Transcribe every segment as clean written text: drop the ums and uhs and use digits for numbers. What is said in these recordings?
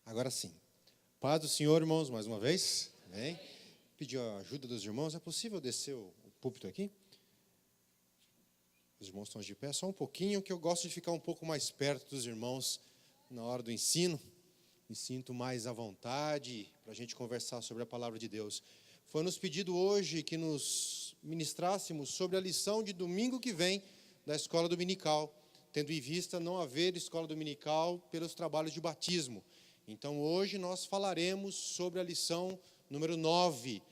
Agora sim. Paz do Senhor, irmãos, mais uma vez. Amém. Pedir a ajuda dos irmãos. É possível descer o púlpito aqui? Os irmãos estão de pé. Só um pouquinho, que eu gosto de ficar um pouco mais perto dos irmãos na hora do ensino. Me sinto mais à vontade para a gente conversar sobre a palavra de Deus. Foi nos pedido hoje que nos ministrássemos sobre a lição de domingo que vem da escola dominical, tendo em vista não haver escola dominical pelos trabalhos de batismo. Então, hoje nós falaremos sobre a lição número 9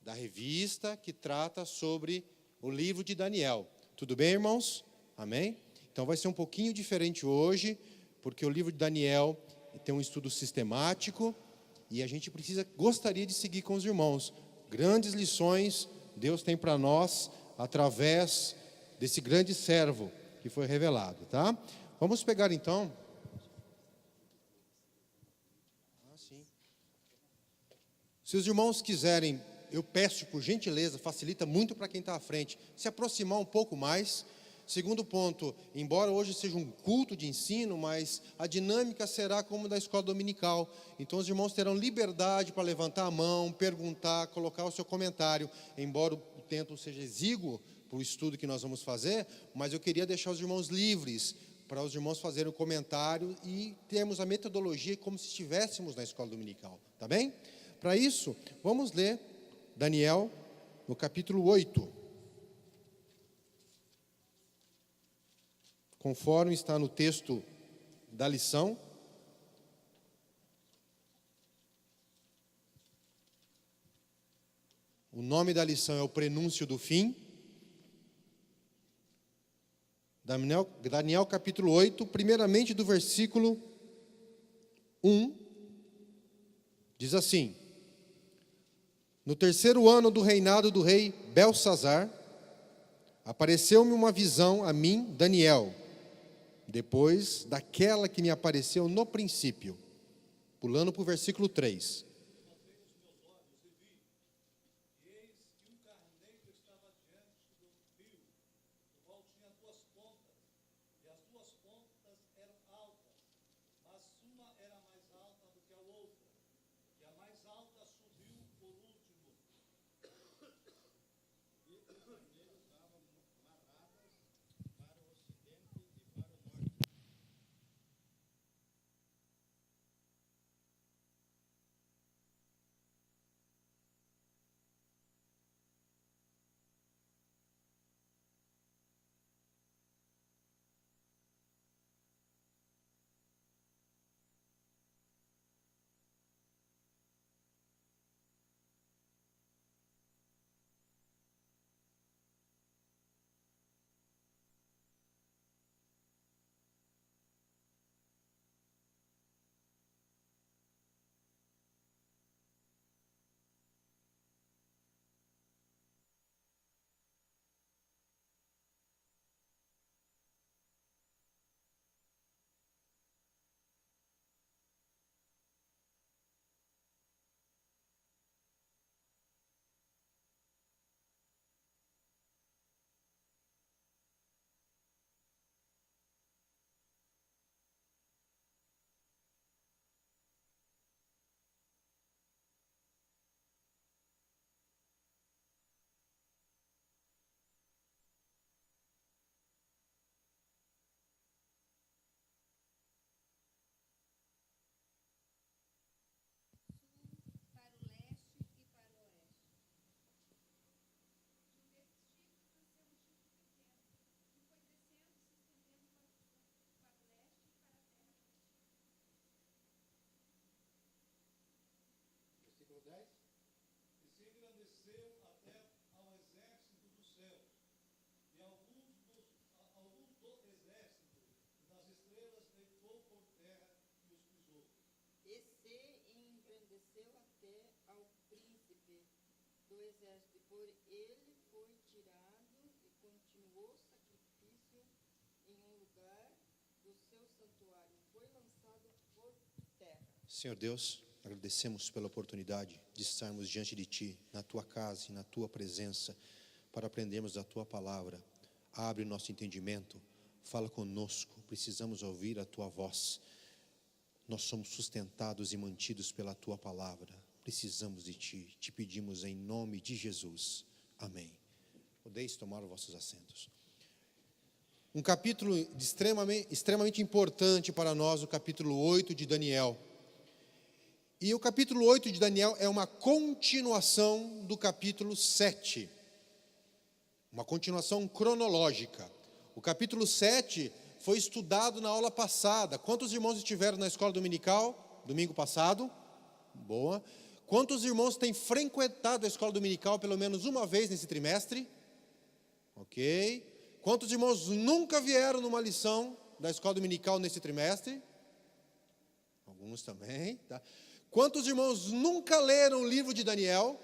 da revista, que trata sobre o livro de Daniel. Tudo bem, irmãos? Amém? Então, vai ser um pouquinho diferente hoje, porque o livro de Daniel tem um estudo sistemático e a gente gostaria de seguir com os irmãos. Grandes lições Deus tem para nós através desse grande servo que foi revelado, tá? Vamos pegar então. Se os irmãos quiserem, eu peço por gentileza, facilita muito para quem está à frente, se aproximar um pouco mais. Segundo ponto, embora hoje seja um culto de ensino, mas a dinâmica será como da escola dominical. Então os irmãos terão liberdade para levantar a mão, perguntar, colocar o seu comentário. Embora o tempo seja exíguo para o estudo que nós vamos fazer, mas eu queria deixar os irmãos livres para os irmãos fazerem o comentário e termos a metodologia como se estivéssemos na escola dominical. Tá bem? Para isso, vamos ler Daniel no capítulo 8. Conforme está no texto da lição. O nome da lição é o prenúncio do fim. Daniel capítulo 8, primeiramente do versículo 1, diz assim: No terceiro ano do reinado do rei Belsazar, apareceu-me uma visão a mim, Daniel, depois daquela que me apareceu no princípio. Pulando para o versículo 3. Por ele foi tirado e continuou sacrifício em um lugar do seu santuário. Foi lançado por terra. Senhor Deus, agradecemos pela oportunidade de estarmos diante de Ti, na Tua casa e na Tua presença, para aprendermos da Tua palavra. abre nosso entendimento, fala conosco, precisamos ouvir a Tua voz. Nós somos sustentados e mantidos pela Tua palavra, precisamos de Ti, te pedimos em nome de Jesus, amém. Podeis tomar os vossos assentos. Um capítulo extremamente importante para nós, o capítulo 8 de Daniel. E o capítulo 8 de Daniel é uma continuação do capítulo 7. Uma continuação cronológica. O capítulo 7 foi estudado na aula passada. Quantos irmãos estiveram na escola dominical, domingo passado? Boa. Quantos irmãos têm frequentado a escola dominical pelo menos uma vez nesse trimestre? Ok. Quantos irmãos nunca vieram numa lição da escola dominical nesse trimestre? Alguns também, tá? Quantos irmãos nunca leram o livro de Daniel?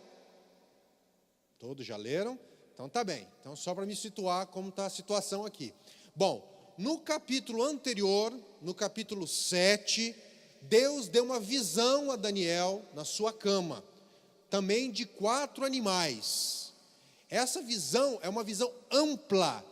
Todos já leram? Então tá bem. Então só para me situar como está a situação aqui. Bom, no capítulo anterior, no capítulo 7, Deus deu uma visão a Daniel na sua cama, também de 4 animais. Essa visão é uma visão ampla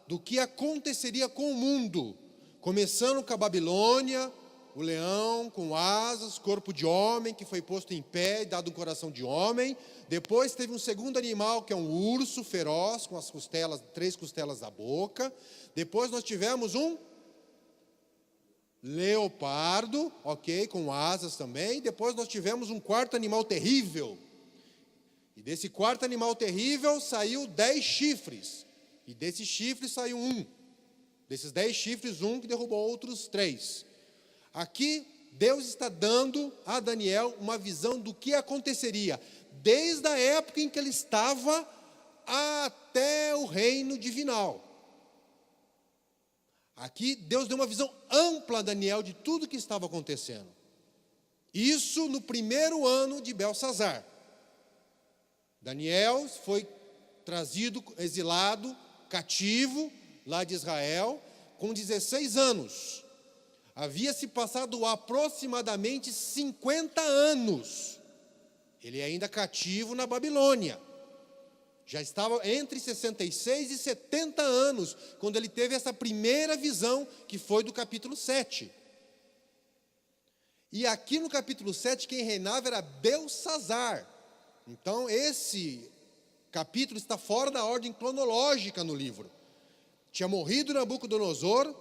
do que aconteceria com o mundo, começando com a Babilônia, o leão com asas, corpo de homem, que foi posto em pé e dado um coração de homem. Depois teve um segundo animal, que é um urso feroz, com as costelas, 3 costelas da boca. Depois nós tivemos um leopardo, ok, com asas também. Depois nós tivemos um quarto animal terrível. E desse quarto animal terrível saiu 10 chifres. E desses chifres saiu um. Desses 10 chifres, um que derrubou outros 3. Aqui, Deus está dando a Daniel uma visão do que aconteceria, desde a época em que ele estava até o reino divinal. Aqui, Deus deu uma visão ampla a Daniel de tudo que estava acontecendo. Isso no primeiro ano de Belsazar. Daniel foi trazido, exilado, cativo, lá de Israel, com 16 anos. Havia se passado aproximadamente 50 anos. Ele ainda cativo na Babilônia. Já estava entre 66 e 70 anos, quando ele teve essa primeira visão, que foi do capítulo 7. E aqui no capítulo 7, quem reinava era Belsazar. Então, esse capítulo está fora da ordem cronológica no livro. Tinha morrido Nabucodonosor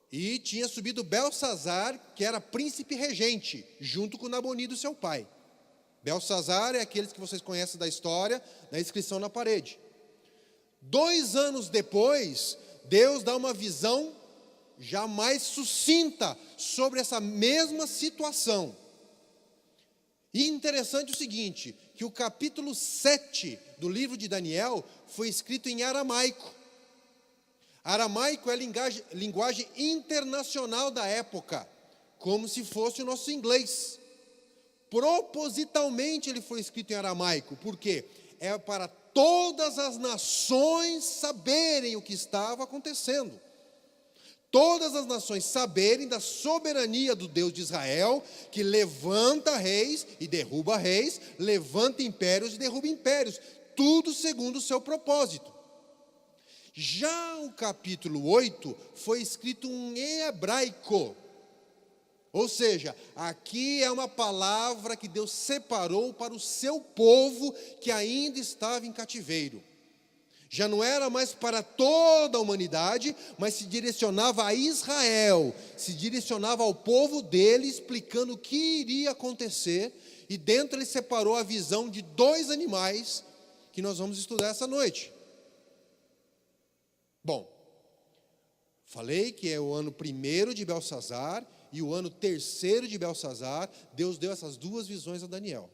e tinha subido Belsazar, que era príncipe regente, junto com Nabonido, seu pai. Belsazar é aqueles que vocês conhecem da história, da inscrição na parede. 2 anos depois, Deus dá uma visão já mais sucinta sobre essa mesma situação. E interessante o seguinte, que o capítulo 7 do livro de Daniel foi escrito em aramaico. Aramaico é a linguagem internacional da época, como se fosse o nosso inglês. Propositalmente ele foi escrito em aramaico, porque é para todas as nações saberem o que estava acontecendo. Todas as nações saberem da soberania do Deus de Israel, que levanta reis e derruba reis, levanta impérios e derruba impérios, tudo segundo o seu propósito. Já o capítulo 8 foi escrito em hebraico, ou seja, aqui é uma palavra que Deus separou para o seu povo que ainda estava em cativeiro. Já não era mais para toda a humanidade, mas se direcionava a Israel, se direcionava ao povo dele, explicando o que iria acontecer, e dentro ele separou a visão de 2 animais, que nós vamos estudar essa noite. Bom, falei que é o ano 1º de Belsazar, e o ano 3º de Belsazar, Deus deu essas 2 visões a Daniel.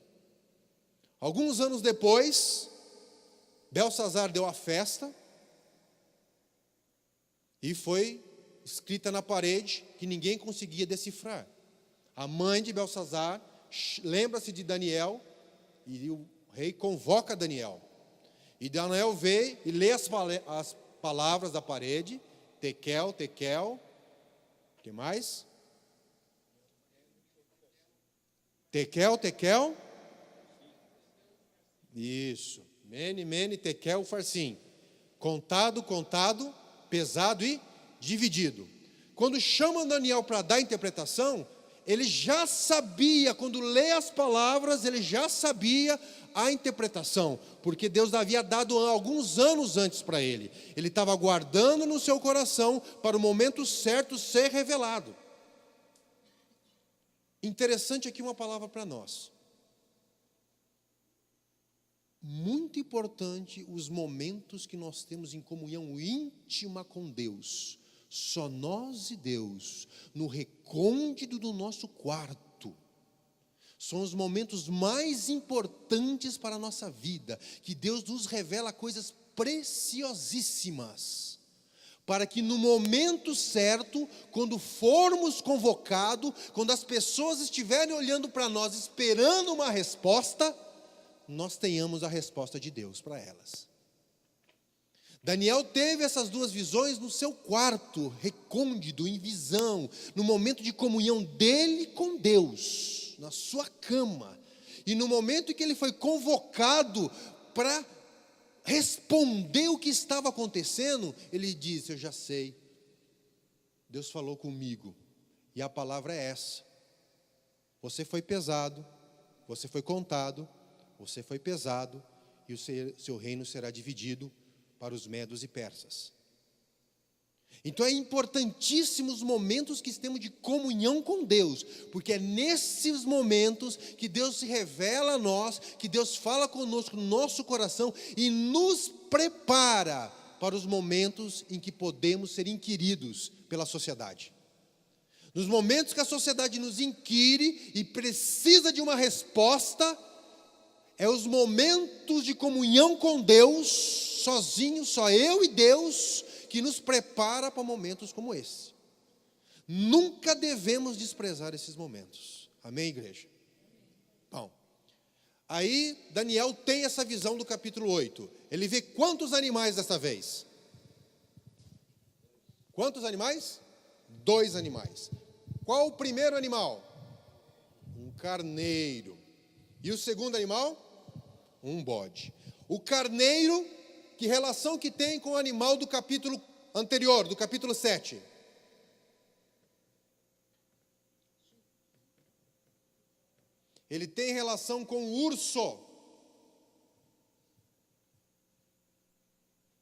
Alguns anos depois, Belsazar deu a festa e foi escrita na parede que ninguém conseguia decifrar. A mãe de Belsazar lembra-se de Daniel e o rei convoca Daniel. E Daniel vê e lê as palavras da parede, Tekel, Tekel, o que mais? Tekel, Tekel, isso. Mene, Mene, Tekel, Farsim. Contado, pesado e dividido. Quando chamam Daniel para dar a interpretação, ele já sabia, quando lê as palavras, ele já sabia a interpretação, porque Deus havia dado alguns anos antes para ele. Ele estava guardando no seu coração para o momento certo ser revelado. Interessante aqui uma palavra para nós. Muito importante os momentos que nós temos em comunhão íntima com Deus. Só nós e Deus, no recôndito do nosso quarto. São os momentos mais importantes para a nossa vida, que Deus nos revela coisas preciosíssimas, para que no momento certo, quando formos convocados, quando as pessoas estiverem olhando para nós, esperando uma resposta, nós tenhamos a resposta de Deus para elas. Daniel teve essas duas visões no seu quarto, recôndito, em visão, no momento de comunhão dele com Deus, na sua cama. E no momento em que ele foi convocado para responder o que estava acontecendo, ele disse: eu já sei, Deus falou comigo, e a palavra é essa: você foi pesado, você foi contado, você foi pesado, e o seu reino será dividido para os medos e persas. Então é importantíssimo os momentos que temos de comunhão com Deus, porque é nesses momentos que Deus se revela a nós, que Deus fala conosco no nosso coração e nos prepara para os momentos em que podemos ser inquiridos pela sociedade. Nos momentos que a sociedade nos inquire e precisa de uma resposta, é os momentos de comunhão com Deus, sozinho, só eu e Deus, que nos prepara para momentos como esse. Nunca devemos desprezar esses momentos. Amém, igreja? Bom, aí Daniel tem essa visão do capítulo 8. Ele vê quantos animais dessa vez? Quantos animais? 2 animais. Qual o primeiro animal? Um carneiro. E o segundo animal? Um bode. O carneiro, que relação que tem com o animal do capítulo anterior, do capítulo 7? Ele tem relação com o urso.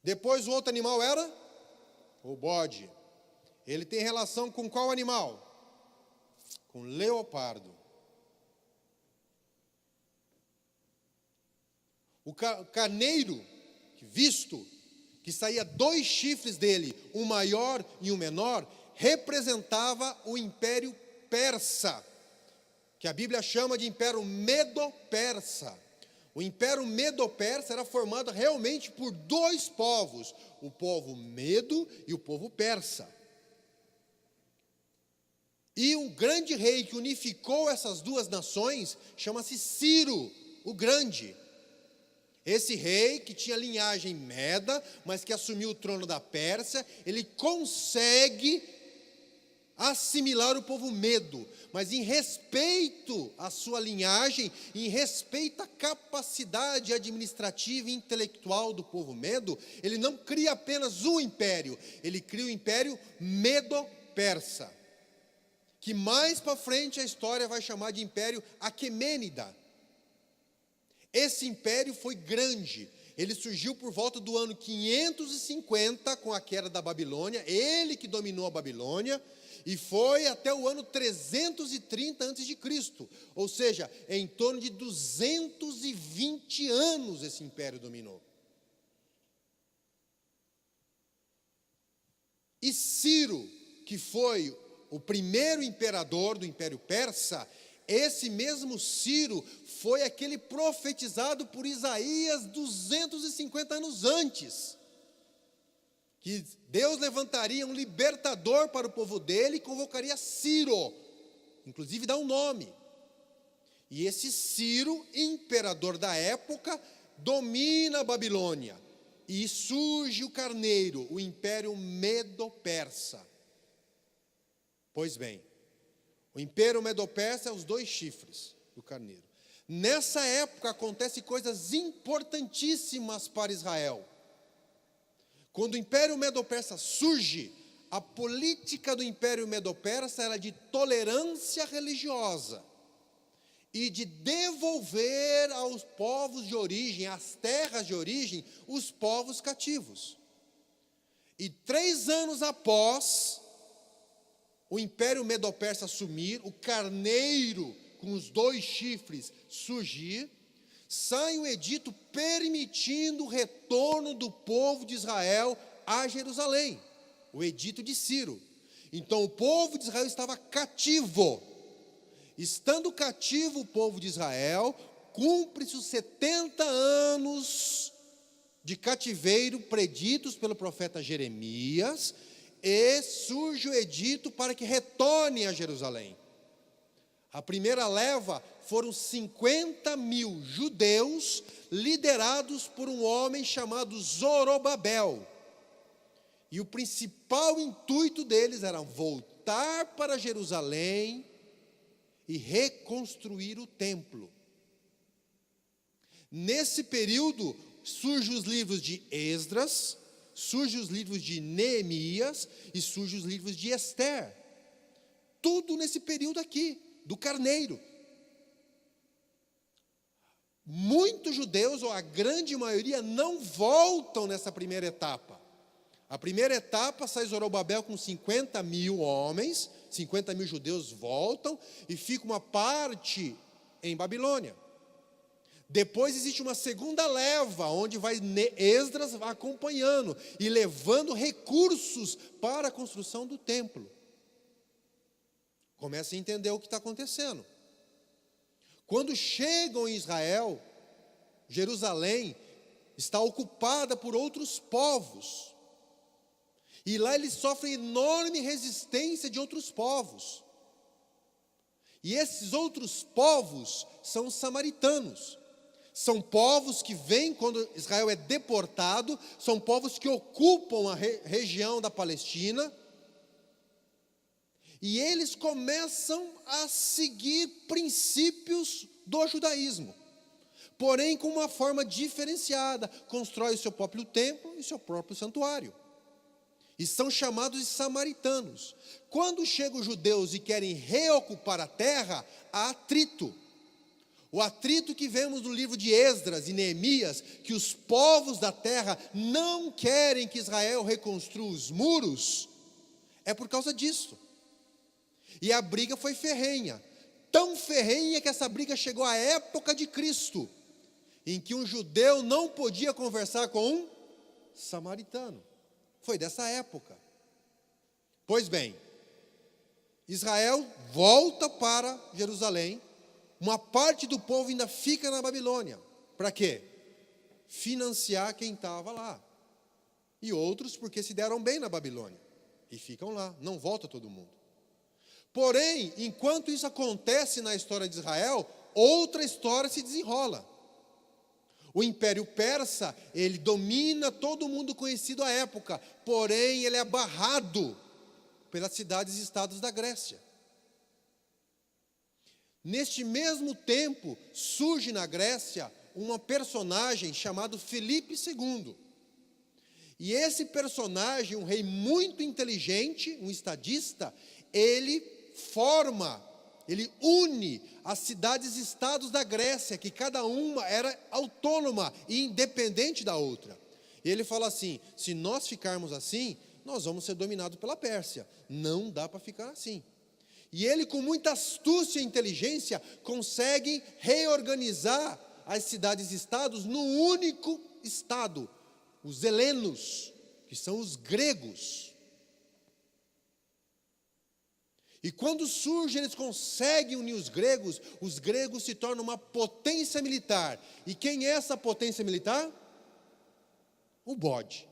Depois o outro animal era o bode. Ele tem relação com qual animal? Com leopardo. O carneiro, visto que saía 2 chifres dele, um maior e um menor, representava o Império Persa, que a Bíblia chama de Império Medo-Persa. O Império Medo-Persa era formado realmente por 2 povos, o povo Medo e o povo Persa. E um grande rei que unificou essas 2 nações chama-se Ciro, o Grande. Esse rei, que tinha linhagem meda, mas que assumiu o trono da Pérsia, ele consegue assimilar o povo medo, mas em respeito à sua linhagem, em respeito à capacidade administrativa e intelectual do povo medo, ele não cria apenas um império, ele cria o império Medo-Persa, que mais para frente a história vai chamar de Império Aquemênida. Esse império foi grande, ele surgiu por volta do ano 550, com a queda da Babilônia, ele que dominou a Babilônia, e foi até o ano 330 a.C., ou seja, em torno de 220 anos esse império dominou. E Ciro, que foi o primeiro imperador do Império Persa, esse mesmo Ciro foi aquele profetizado por Isaías 250 anos antes, que Deus levantaria um libertador para o povo dele e convocaria Ciro, inclusive dá um nome. E esse Ciro, imperador da época, domina a Babilônia, e surge o carneiro, o Império Medo-Persa. Pois bem, o Império Medo-Persa é os 2 chifres do carneiro. Nessa época acontecem coisas importantíssimas para Israel. Quando o Império Medo-Persa surge, a política do Império Medo-Persa era de tolerância religiosa e de devolver aos povos de origem, às terras de origem, os povos cativos. E 3 anos após o Império Medo-Persa assumir, o carneiro com os 2 chifres surgir, sai um edito permitindo o retorno do povo de Israel a Jerusalém, o edito de Ciro. Então o povo de Israel estava cativo. Estando cativo o povo de Israel, cumpre-se os 70 anos de cativeiro preditos pelo profeta Jeremias, e surge o edito para que retornem a Jerusalém. A primeira leva foram 50.000 judeus, liderados por um homem chamado Zorobabel. E o principal intuito deles era voltar para Jerusalém e reconstruir o templo. Nesse período, surgem os livros de Esdras, surgem os livros de Neemias e surgem os livros de Esther. Tudo nesse período aqui, do carneiro. Muitos judeus, ou a grande maioria, não voltam nessa primeira etapa. A primeira etapa sai Zorobabel com 50.000 homens, 50.000 judeus voltam, e fica uma parte em Babilônia. Depois existe uma segunda leva, onde vai Esdras acompanhando e levando recursos para a construção do templo. Começa a entender o que está acontecendo. Quando chegam em Israel, Jerusalém está ocupada por outros povos. E lá eles sofrem enorme resistência de outros povos. E esses outros povos são os samaritanos. São povos que vêm quando Israel é deportado, são povos que ocupam a região da Palestina, e eles começam a seguir princípios do judaísmo, porém com uma forma diferenciada, constrói o seu próprio templo e seu próprio santuário, e são chamados de samaritanos. Quando chegam os judeus e querem reocupar a terra, há atrito. O atrito que vemos no livro de Esdras e Neemias, que os povos da terra não querem que Israel reconstrua os muros, é por causa disso. E a briga foi ferrenha, tão ferrenha que essa briga chegou à época de Cristo, em que um judeu não podia conversar com um samaritano. Foi dessa época. Pois bem, Israel volta para Jerusalém. Uma parte do povo ainda fica na Babilônia. Para quê? Financiar quem estava lá. E outros porque se deram bem na Babilônia. E ficam lá, não volta todo mundo. Porém, enquanto isso acontece na história de Israel, outra história se desenrola. O Império Persa, ele domina todo mundo conhecido à época. Porém, ele é barrado pelas cidades e estados da Grécia. Neste mesmo tempo, surge na Grécia uma personagem chamado Filipe II. E esse personagem, um rei muito inteligente, um estadista, ele une as cidades e estados da Grécia, que cada uma era autônoma e independente da outra. E ele fala assim: se nós ficarmos assim, nós vamos ser dominados pela Pérsia. Não dá para ficar assim. E ele, com muita astúcia e inteligência, consegue reorganizar as cidades e estados num único estado, os helenos, que são os gregos. E quando surge, eles conseguem unir os gregos se tornam uma potência militar. E quem é essa potência militar? O bode.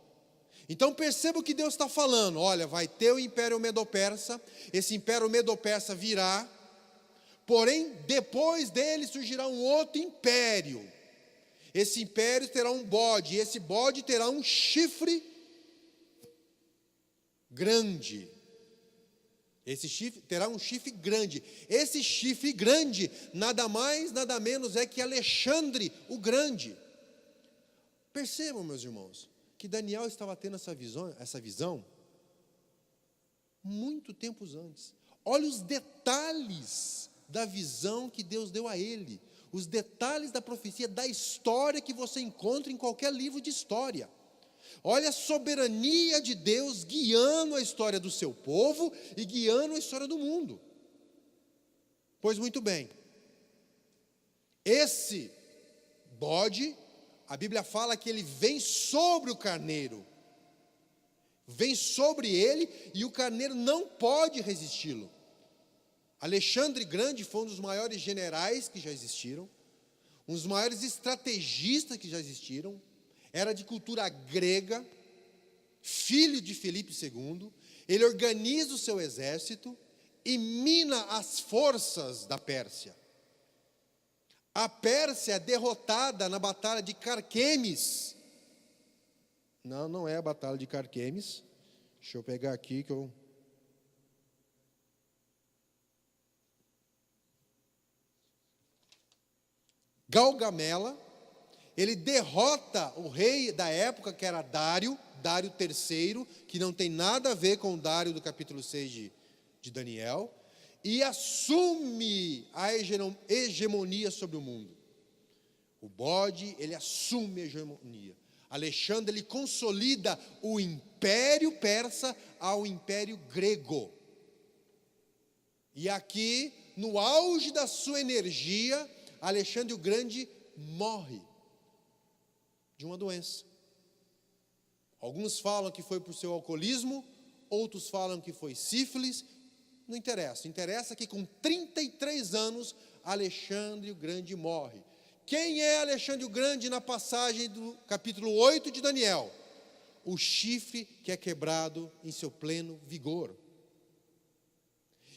Então perceba o que Deus está falando. Olha, vai ter o Império Medo-Persa, esse Império Medo-Persa virá, porém depois dele surgirá um outro império. Esse império terá um bode, e esse bode terá um chifre grande. Esse chifre terá um chifre grande. Esse chifre grande, nada mais, nada menos é que Alexandre o Grande. Percebam, meus irmãos, que Daniel estava tendo essa visão muito tempos antes. Olha os detalhes da visão que Deus deu a ele, os detalhes da profecia, da história que você encontra em qualquer livro de história. Olha a soberania de Deus guiando a história do seu povo e guiando a história do mundo. Pois muito bem, esse bode, a Bíblia fala que ele vem sobre o carneiro, vem sobre ele e o carneiro não pode resisti-lo. Alexandre Grande foi um dos maiores generais que já existiram, um dos maiores estrategistas que já existiram, era de cultura grega, filho de Filipe II, ele organiza o seu exército e mina as forças da Pérsia. A Pérsia é derrotada na batalha de Carquemes. Não é a batalha de Carquemes. Deixa eu pegar aqui que eu... Galgamela, ele derrota o rei da época, que era Dário III, que não tem nada a ver com o Dário do capítulo 6 de Daniel, e assume a hegemonia sobre o mundo. O bode, ele assume a hegemonia. Alexandre, ele consolida o império persa ao império grego. E aqui, no auge da sua energia, Alexandre o Grande morre de uma doença. Alguns falam que foi por seu alcoolismo, outros falam que foi sífilis, não interessa. Interessa que com 33 anos, Alexandre o Grande morre. Quem é Alexandre o Grande na passagem do capítulo 8 de Daniel? O chifre que é quebrado em seu pleno vigor.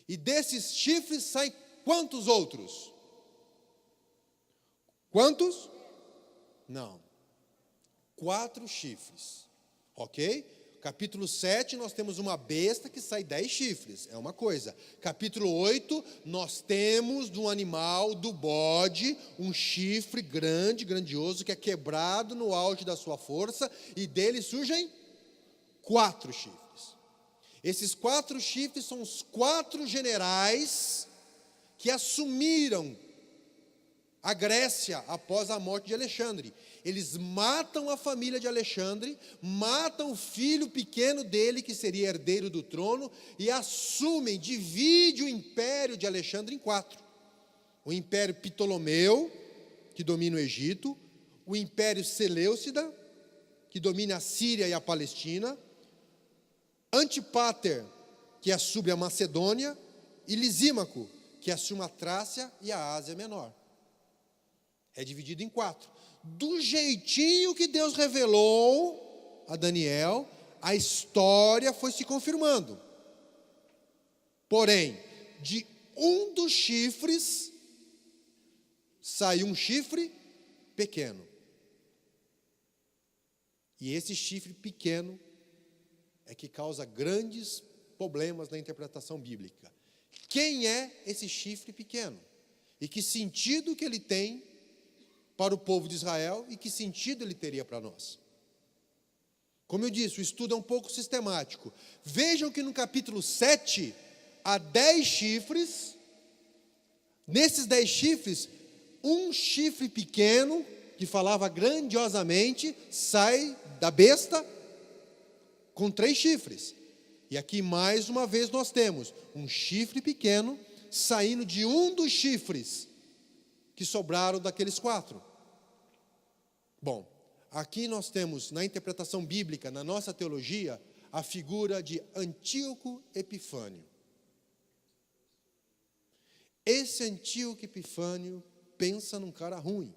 E desses chifres saem quantos outros? Quantos? Não. 4 chifres. Ok? Capítulo 7, nós temos uma besta que sai 10 chifres, é uma coisa. Capítulo 8, nós temos do animal, do bode, um chifre grande, grandioso, que é quebrado no auge da sua força, e dele surgem 4 chifres. Esses 4 chifres são os 4 generais que assumiram a Grécia após a morte de Alexandre. Eles matam a família de Alexandre, matam o filho pequeno dele, que seria herdeiro do trono, e assumem, dividem o império de Alexandre em 4. O império Ptolomeu, que domina o Egito, o império Seleucida, que domina a Síria e a Palestina, Antípater, que assume a Macedônia, e Lisímaco, que assume a Trácia e a Ásia Menor. É dividido em 4. Do jeitinho que Deus revelou a Daniel, a história foi se confirmando. Porém, de um dos chifres, saiu um chifre pequeno. E esse chifre pequeno é que causa grandes problemas na interpretação bíblica. Quem é esse chifre pequeno? E que sentido que ele tem para o povo de Israel e que sentido ele teria para nós? Como eu disse, o estudo é um pouco sistemático. Vejam que no capítulo 7, há 10 chifres. Nesses 10 chifres, um chifre pequeno, que falava grandiosamente, sai da besta com 3 chifres. E aqui, mais uma vez, nós temos um chifre pequeno saindo de um dos chifres que sobraram daqueles 4. Bom, aqui nós temos, na interpretação bíblica, na nossa teologia, a figura de Antíoco Epifânio. Esse Antíoco Epifânio pensa num cara ruim.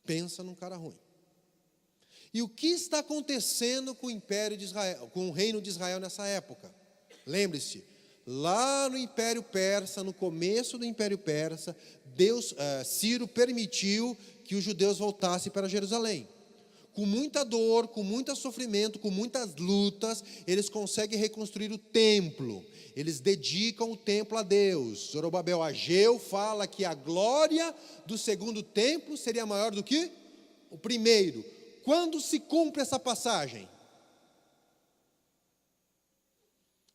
Pensa num cara ruim. E o que está acontecendo com o Império de Israel, com o reino de Israel nessa época? Lembre-se, lá no Império Persa, no começo do Império Persa, Ciro permitiu que os judeus voltassem para Jerusalém. Com muita dor, com muito sofrimento, com muitas lutas, eles conseguem reconstruir o templo. Eles dedicam o templo a Deus. Zorobabel Ageu fala que a glória do segundo templo seria maior do que o primeiro. Quando se cumpre essa passagem?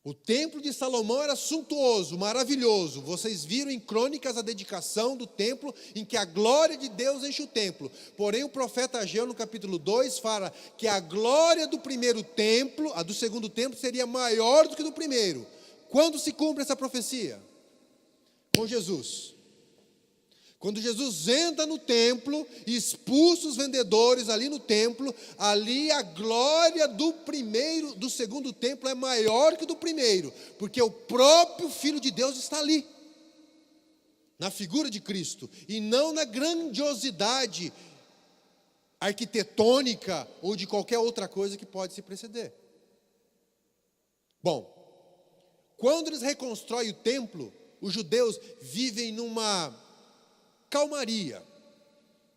O templo de Salomão era suntuoso, maravilhoso. Vocês viram em Crônicas a dedicação do templo, em que a glória de Deus enche o templo. Porém, o profeta Ageu, no capítulo 2, fala que a glória do primeiro templo, a do segundo templo, seria maior do que do primeiro. Quando se cumpre essa profecia? Com Jesus. Quando Jesus entra no templo e expulsa os vendedores ali no templo, ali a glória do segundo templo é maior que do primeiro, porque o próprio Filho de Deus está ali, na figura de Cristo, e não na grandiosidade arquitetônica ou de qualquer outra coisa que pode se preceder. Bom, quando eles reconstroem o templo, os judeus vivem numa calmaria.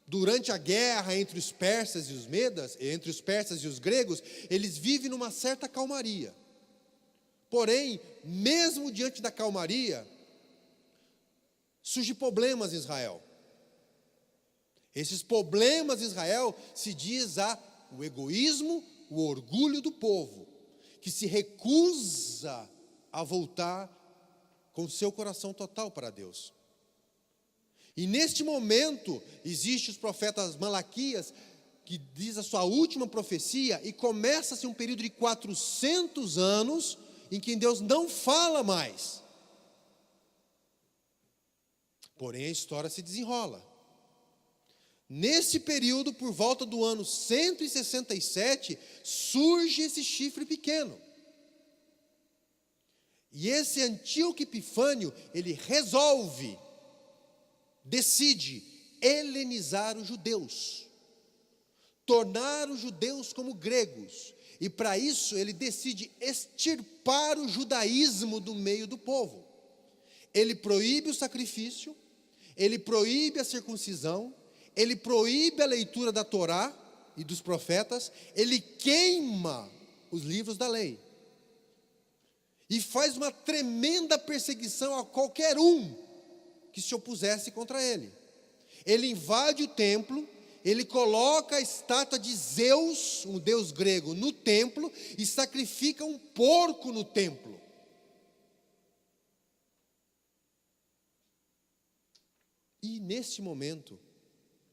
Durante a guerra entre os persas e os medas, entre os persas e os gregos, eles vivem numa certa calmaria. Porém, mesmo diante da calmaria, surgem problemas em Israel. Esses problemas em Israel se diz o egoísmo, o orgulho do povo, que se recusa a voltar com seu coração total para Deus. E neste momento, existe os profetas Malaquias, que diz a sua última profecia, e começa-se um período de 400 anos, em que Deus não fala mais. Porém, a história se desenrola. Nesse período, por volta do ano 167, surge esse chifre pequeno. E esse Antíoco Epifânio, ele decide helenizar os judeus, tornar os judeus como gregos, e para isso ele decide extirpar o judaísmo do meio do povo. Ele proíbe o sacrifício, ele proíbe a circuncisão, ele proíbe a leitura da Torá e dos profetas, ele queima os livros da lei, e faz uma tremenda perseguição a qualquer um que se opusesse contra ele. Ele invade o templo, ele coloca a estátua de Zeus, um deus grego, no templo, e sacrifica um porco no templo. E nesse momento,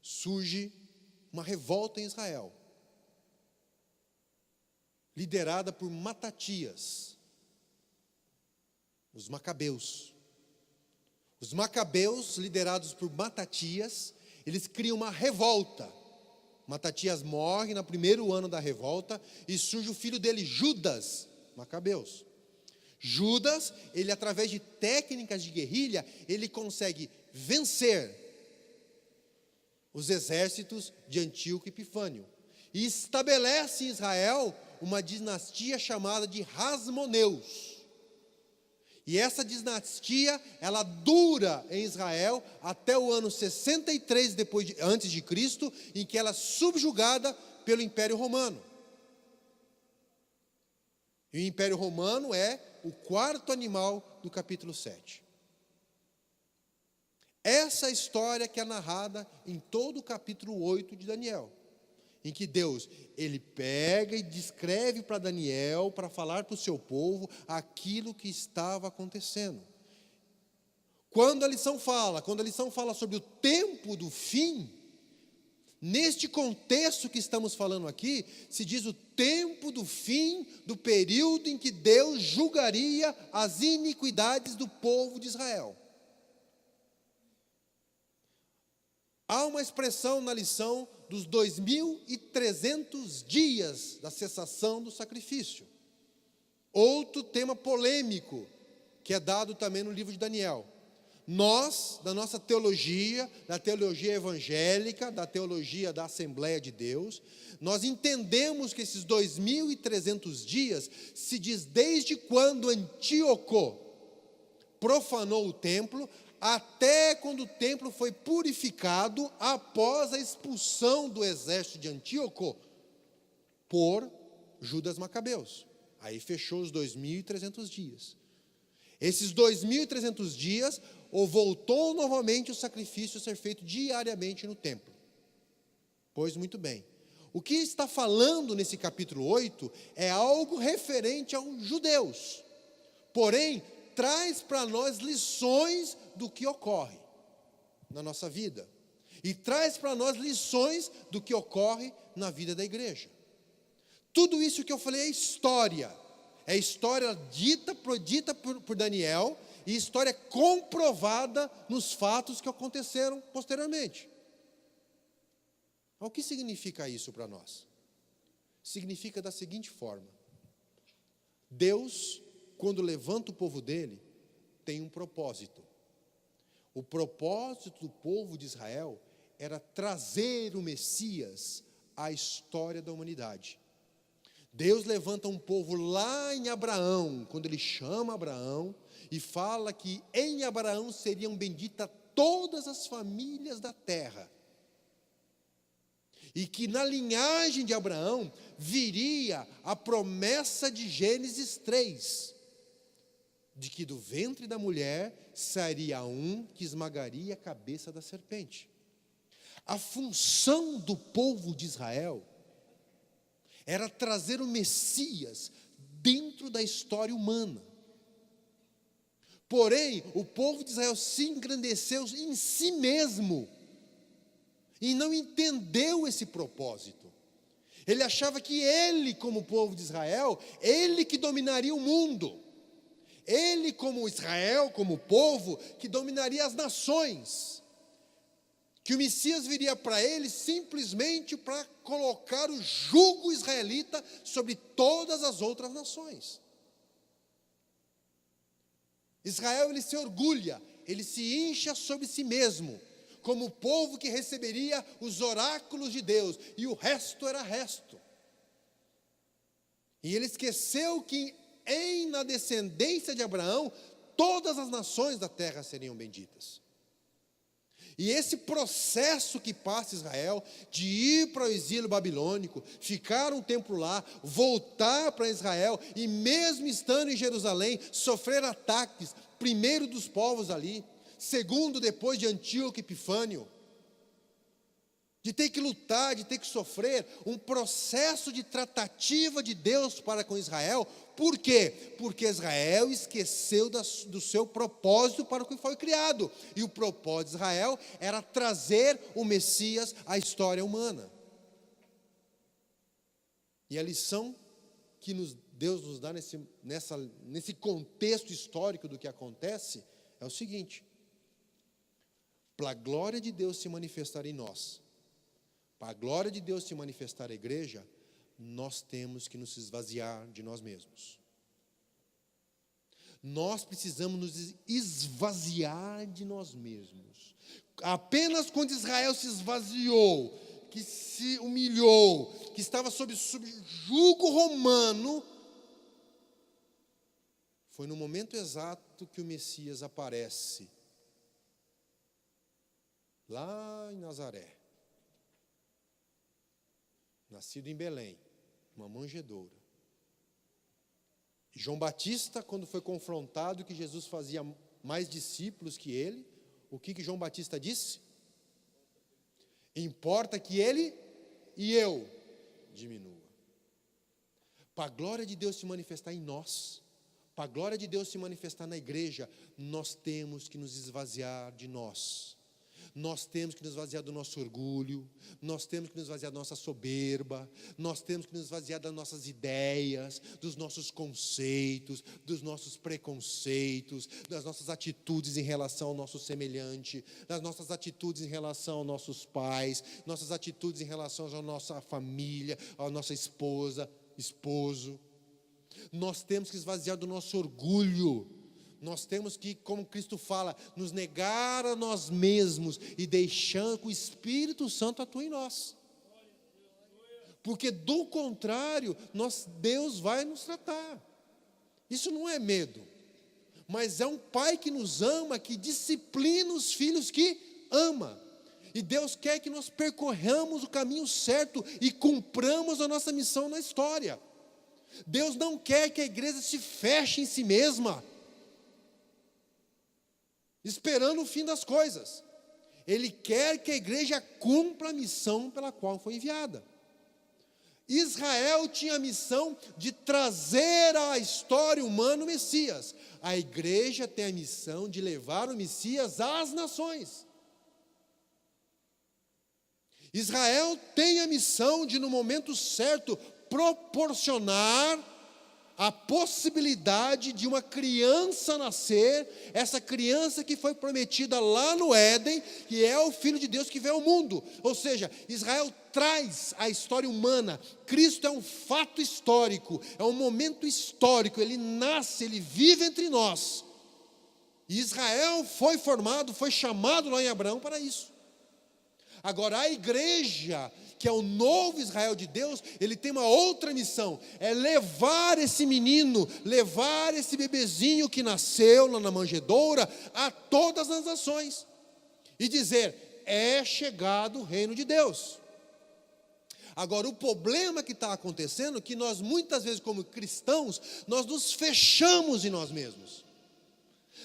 surge uma revolta em Israel, liderada por Matatias, os macabeus. Os macabeus, liderados por Matatias, eles criam uma revolta. Matatias morre no primeiro ano da revolta, e surge o filho dele, Judas, macabeus. Judas, ele através de técnicas de guerrilha, ele consegue vencer os exércitos de Antíoco Epifânio, e estabelece em Israel uma dinastia chamada de Hasmoneus. E essa dinastia, ela dura em Israel até o ano 63 antes de Cristo, em que ela é subjugada pelo Império Romano. E o Império Romano é o quarto animal do capítulo 7. Essa é a história que é narrada em todo o capítulo 8 de Daniel, em que Deus, ele pega e descreve para Daniel, para falar para o seu povo, aquilo que estava acontecendo. Quando a lição fala sobre o tempo do fim, neste contexto que estamos falando aqui, se diz o tempo do fim do período em que Deus julgaria as iniquidades do povo de Israel. Há uma expressão na lição dos 2.300 dias da cessação do sacrifício. Outro tema polêmico, que é dado também no livro de Daniel. Nós, da nossa teologia, da teologia evangélica, da teologia da Assembleia de Deus, nós entendemos que esses 2.300 dias se diz desde quando Antíoco profanou o templo, até quando o templo foi purificado após a expulsão do exército de Antíoco por Judas Macabeus. Aí fechou os 2.300 dias. Esses 2.300 dias, voltou novamente o sacrifício a ser feito diariamente no templo. Pois muito bem. O que está falando nesse capítulo 8 é algo referente aos judeus. Porém, traz para nós lições do que ocorre na nossa vida. E traz para nós lições do que ocorre na vida da igreja. Tudo isso que eu falei é história. É história dita por Daniel e história comprovada nos fatos que aconteceram posteriormente. O que significa isso para nós? Significa da seguinte forma: Deus, quando levanta o povo dele, tem um propósito. O propósito do povo de Israel era trazer o Messias à história da humanidade. Deus levanta um povo lá em Abraão, quando ele chama Abraão, e fala que em Abraão seriam benditas todas as famílias da terra. E que na linhagem de Abraão viria a promessa de Gênesis 3, de que do ventre da mulher sairia um que esmagaria a cabeça da serpente. A função do povo de Israel era trazer o Messias dentro da história humana. Porém, o povo de Israel se engrandeceu em si mesmo e não entendeu esse propósito. Ele achava que ele, como povo de Israel, ele que dominaria o mundo. Ele, como Israel, como povo, que dominaria as nações. Que o Messias viria para ele simplesmente para colocar o jugo israelita sobre todas as outras nações. Israel, ele se orgulha, ele se incha sobre si mesmo, como o povo que receberia os oráculos de Deus, e o resto era resto. E ele esqueceu que na descendência de Abraão, todas as nações da terra seriam benditas. E esse processo que passa Israel, de ir para o exílio babilônico, ficar um tempo lá, voltar para Israel, e mesmo estando em Jerusalém, sofrer ataques, primeiro dos povos ali, segundo depois de Antíoco Epifânio, de ter que lutar, de ter que sofrer, um processo de tratativa de Deus para com Israel. Por quê? Porque Israel esqueceu do seu propósito para o que foi criado. E o propósito de Israel era trazer o Messias à história humana. E a lição que Deus nos dá nesse contexto histórico do que acontece é o seguinte: para a glória de Deus se manifestar em nós, para a glória de Deus se manifestar na igreja, nós temos que nos esvaziar de nós mesmos. Nós precisamos nos esvaziar de nós mesmos. Apenas quando Israel se esvaziou, que se humilhou, que estava sob jugo romano, foi no momento exato que o Messias aparece, lá em Nazaré. Nascido em Belém, uma manjedoura. João Batista, quando foi confrontado que Jesus fazia mais discípulos que ele, o que João Batista disse? Importa que ele e eu diminua. Para a glória de Deus se manifestar em nós, para a glória de Deus se manifestar na igreja, nós temos que nos esvaziar de nós. Nós temos que nos esvaziar do nosso orgulho, nós temos que nos esvaziar da nossa soberba, nós temos que nos esvaziar das nossas ideias, dos nossos conceitos, dos nossos preconceitos, das nossas atitudes em relação ao nosso semelhante, das nossas atitudes em relação aos nossos pais, nossas atitudes em relação à nossa família, à nossa esposa, esposo. Nós temos que esvaziar do nosso orgulho. Nós temos que, como Cristo fala, nos negar a nós mesmos e deixar que o Espírito Santo atue em nós. Porque do contrário, Deus vai nos tratar. Isso não é medo, mas é um pai que nos ama, que disciplina os filhos que ama. E Deus quer que nós percorramos o caminho certo e cumpramos a nossa missão na história. Deus não quer que a igreja se feche em si mesma, esperando o fim das coisas. Ele quer que a igreja cumpra a missão pela qual foi enviada. Israel tinha a missão de trazer à história humana o Messias. A igreja tem a missão de levar o Messias às nações. Israel tem a missão de, no momento certo, proporcionar a possibilidade de uma criança nascer, essa criança que foi prometida lá no Éden, que é o Filho de Deus que veio ao mundo. Ou seja, Israel traz a história humana. Cristo é um fato histórico, é um momento histórico, ele nasce, ele vive entre nós. E Israel foi formado, foi chamado lá em Abraão para isso. Agora, a igreja, que é o novo Israel de Deus, ele tem uma outra missão, é levar esse menino, levar esse bebezinho que nasceu lá na manjedoura a todas as nações, e dizer, é chegado o reino de Deus. Agora, o problema que está acontecendo é que nós, muitas vezes, como cristãos, nós nos fechamos em nós mesmos,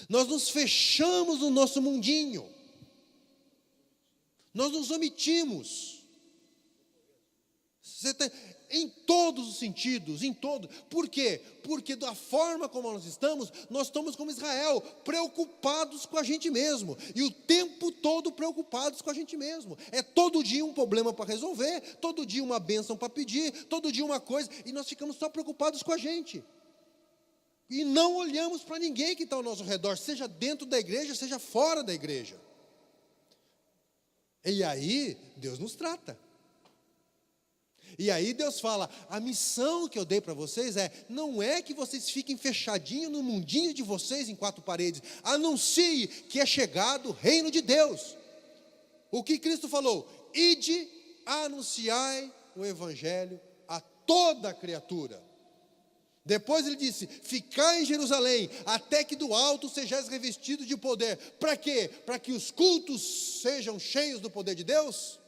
nós nos fechamos no nosso mundinho, nós nos omitimos, em todos os sentidos, em todo. Por quê? Porque da forma como nós estamos como Israel, preocupados com a gente mesmo, e o tempo todo preocupados com a gente mesmo. É todo dia um problema para resolver, todo dia uma bênção para pedir, todo dia uma coisa, e nós ficamos só preocupados com a gente. E não olhamos para ninguém que está ao nosso redor, seja dentro da igreja, seja fora da igreja. E aí, Deus nos trata. E aí Deus fala, a missão que eu dei para vocês não é que vocês fiquem fechadinhos no mundinho de vocês em quatro paredes. Anuncie que é chegado o reino de Deus. O que Cristo falou? Ide, anunciai o evangelho a toda criatura. Depois ele disse, ficai em Jerusalém, até que do alto sejais revestidos de poder. Para quê? Para que os cultos sejam cheios do poder de Deus?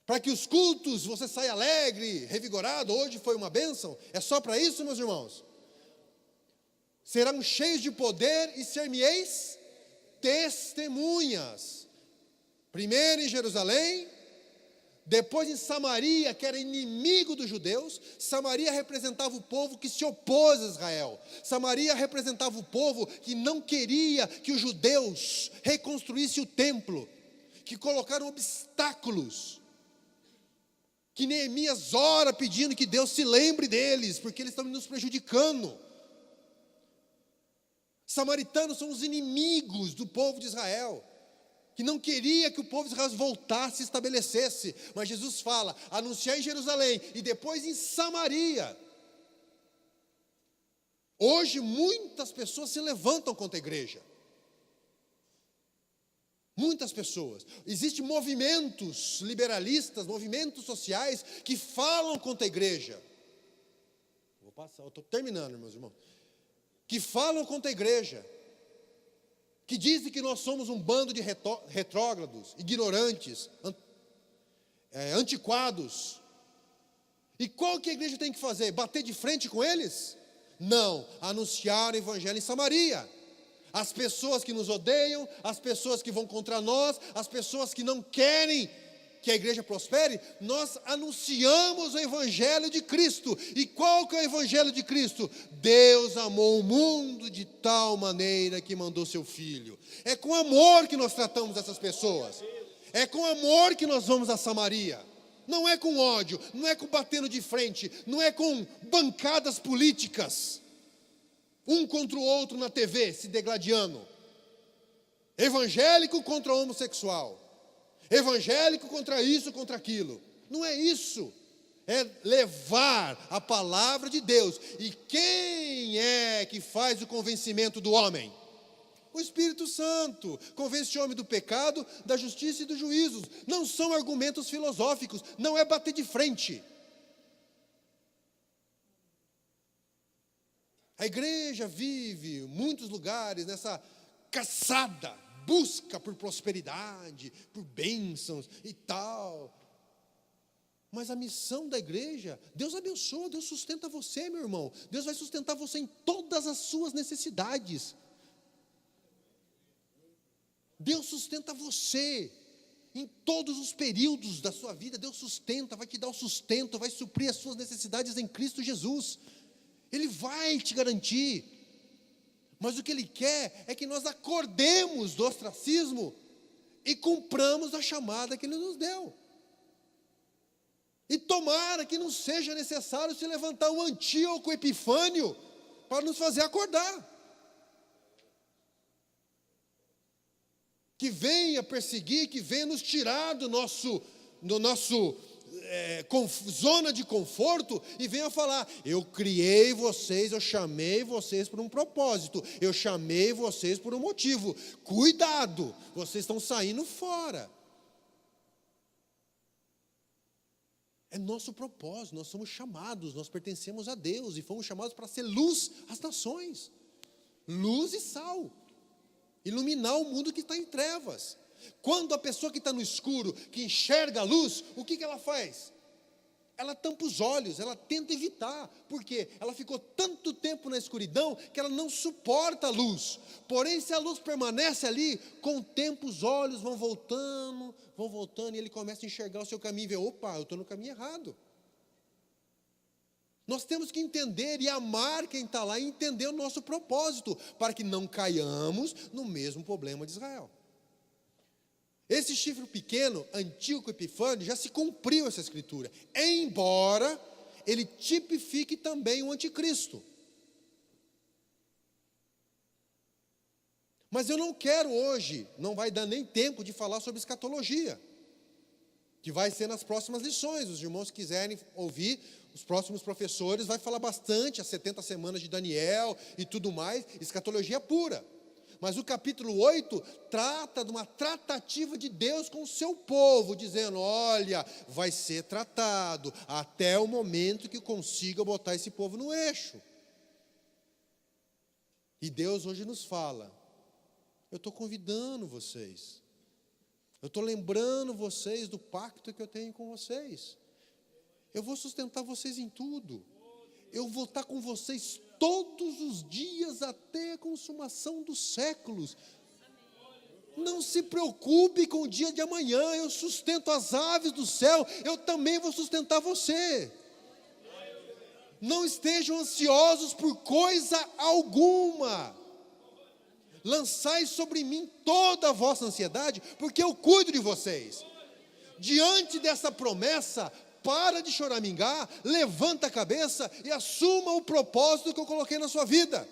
Para que os cultos você saia alegre, revigorado, hoje foi uma bênção? É só para isso, meus irmãos? Serão cheios de poder e ser-me-eis testemunhas. Primeiro em Jerusalém, depois em Samaria, que era inimigo dos judeus. Samaria representava o povo que se opôs a Israel. Samaria representava o povo que não queria que os judeus reconstruíssem o templo, que colocaram obstáculos, que Neemias ora pedindo que Deus se lembre deles, porque eles estão nos prejudicando. Samaritanos são os inimigos do povo de Israel, que não queria que o povo de Israel voltasse, se estabelecesse. Mas Jesus fala, anunciar em Jerusalém e depois em Samaria. Hoje muitas pessoas se levantam contra a igreja. Muitas pessoas. Existem movimentos liberalistas, movimentos sociais que falam contra a igreja. Eu estou terminando, meus irmãos. Que falam contra a igreja. Que dizem que nós somos um bando de retrógrados, ignorantes, antiquados. E qual que a igreja tem que fazer? Bater de frente com eles? Não, anunciar o evangelho em Samaria. As pessoas que nos odeiam, as pessoas que vão contra nós, as pessoas que não querem que a igreja prospere, nós anunciamos o evangelho de Cristo. E qual que é o evangelho de Cristo? Deus amou o mundo de tal maneira que mandou seu Filho. É com amor que nós tratamos essas pessoas. É com amor que nós vamos a Samaria. Não é com ódio, não é com batendo de frente, não é com bancadas políticas, um contra o outro na TV, se degladiando. Evangélico contra homossexual. Evangélico contra isso, contra aquilo. Não é isso. É levar a palavra de Deus. E quem é que faz o convencimento do homem? O Espírito Santo. Convence o homem do pecado, da justiça e dos juízos. Não são argumentos filosóficos. Não é bater de frente. A igreja vive em muitos lugares nessa caçada, busca por prosperidade, por bênçãos e tal. Mas a missão da igreja, Deus abençoa, Deus sustenta você, meu irmão. Deus vai sustentar você em todas as suas necessidades. Deus sustenta você. Em todos os períodos da sua vida, Deus sustenta, vai te dar o sustento, vai suprir as suas necessidades em Cristo Jesus. Ele vai te garantir. Mas o que Ele quer é que nós acordemos do ostracismo e cumpramos a chamada que Ele nos deu. E tomara que não seja necessário se levantar um Antíoco Epifânio para nos fazer acordar. Que venha perseguir, que venha nos tirar do nosso zona de conforto e venha falar: eu criei vocês, eu chamei vocês por um propósito, eu chamei vocês por um motivo. Cuidado, vocês estão saindo fora. É nosso propósito, nós somos chamados, nós pertencemos a Deus e fomos chamados para ser luz às nações, luz e sal, iluminar o mundo que está em trevas. Quando a pessoa que está no escuro, que enxerga a luz, o que ela faz? Ela tampa os olhos, ela tenta evitar, porque ela ficou tanto tempo na escuridão que ela não suporta a luz. Porém, se a luz permanece ali, com o tempo os olhos vão voltando, e ele começa a enxergar o seu caminho e vê: opa, eu estou no caminho errado. Nós temos que entender e amar quem está lá e entender o nosso propósito, para que não caiamos no mesmo problema de Israel. Esse chifre pequeno, Antíoco Epifânio, já se cumpriu essa escritura, embora ele tipifique também o anticristo. Mas eu não quero hoje, não vai dar nem tempo de falar sobre escatologia, que vai ser nas próximas lições. Os irmãos que quiserem ouvir, os próximos professores vai falar bastante, as 70 semanas de Daniel e tudo mais, escatologia pura. Mas o capítulo 8 trata de uma tratativa de Deus com o seu povo, dizendo: olha, vai ser tratado até o momento que consiga botar esse povo no eixo. E Deus hoje nos fala: eu estou convidando vocês, eu estou lembrando vocês do pacto que eu tenho com vocês, eu vou sustentar vocês em tudo, eu vou estar com vocês todos os dias até a consumação dos séculos. Não se preocupe com o dia de amanhã, eu sustento as aves do céu, eu também vou sustentar você. Não estejam ansiosos por coisa alguma. Lançai sobre mim toda a vossa ansiedade, porque eu cuido de vocês. Diante dessa promessa, para de choramingar, levanta a cabeça e assuma o propósito que eu coloquei na sua vida.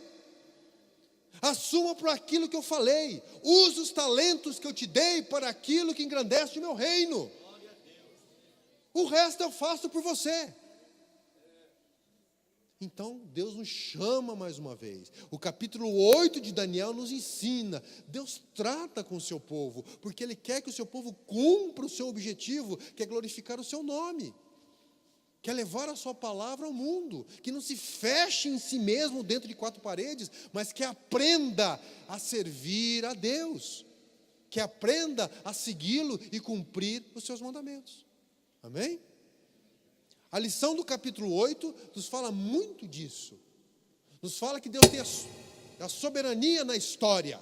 Assuma por aquilo que eu falei. Use os talentos que eu te dei para aquilo que engrandece o meu reino. O resto eu faço por você. Então, Deus nos chama mais uma vez. O capítulo 8 de Daniel nos ensina. Deus trata com o seu povo, porque Ele quer que o seu povo cumpra o seu objetivo, que é glorificar o seu nome. Quer levar a sua palavra ao mundo, que não se feche em si mesmo dentro de quatro paredes, mas que aprenda a servir a Deus, que aprenda a segui-lo e cumprir os seus mandamentos. Amém? A lição do capítulo 8 nos fala muito disso. Nos fala que Deus tem a soberania na história,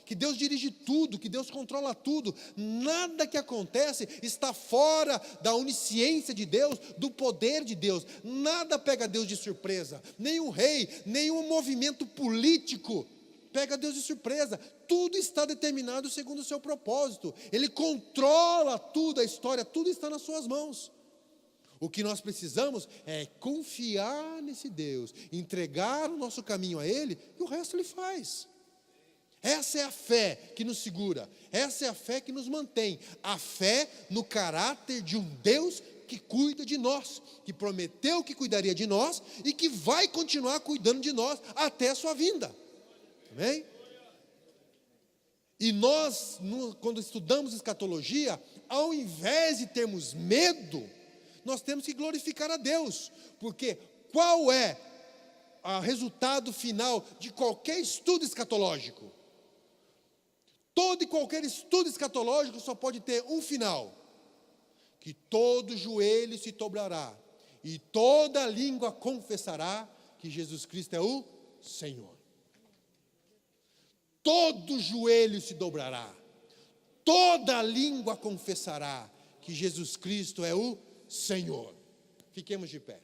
que Deus dirige tudo, que Deus controla tudo. Nada que acontece está fora da onisciência de Deus, do poder de Deus. Nada pega Deus de surpresa. Nenhum rei, nenhum movimento político pega Deus de surpresa. Tudo está determinado segundo o seu propósito. Ele controla tudo, a história, tudo está nas suas mãos. O que nós precisamos é confiar nesse Deus, entregar o nosso caminho a Ele, e o resto Ele faz. Essa é a fé que nos segura, essa é a fé que nos mantém, a fé no caráter de um Deus que cuida de nós, que prometeu que cuidaria de nós e que vai continuar cuidando de nós até a sua vinda. Amém? E nós, quando estudamos escatologia, ao invés de termos medo, nós temos que glorificar a Deus, porque qual é o resultado final de qualquer estudo escatológico? Todo e qualquer estudo escatológico só pode ter um final: que todo joelho se dobrará e toda língua confessará que Jesus Cristo é o Senhor. Todo joelho se dobrará, toda língua confessará que Jesus Cristo é o Senhor. Fiquemos de pé.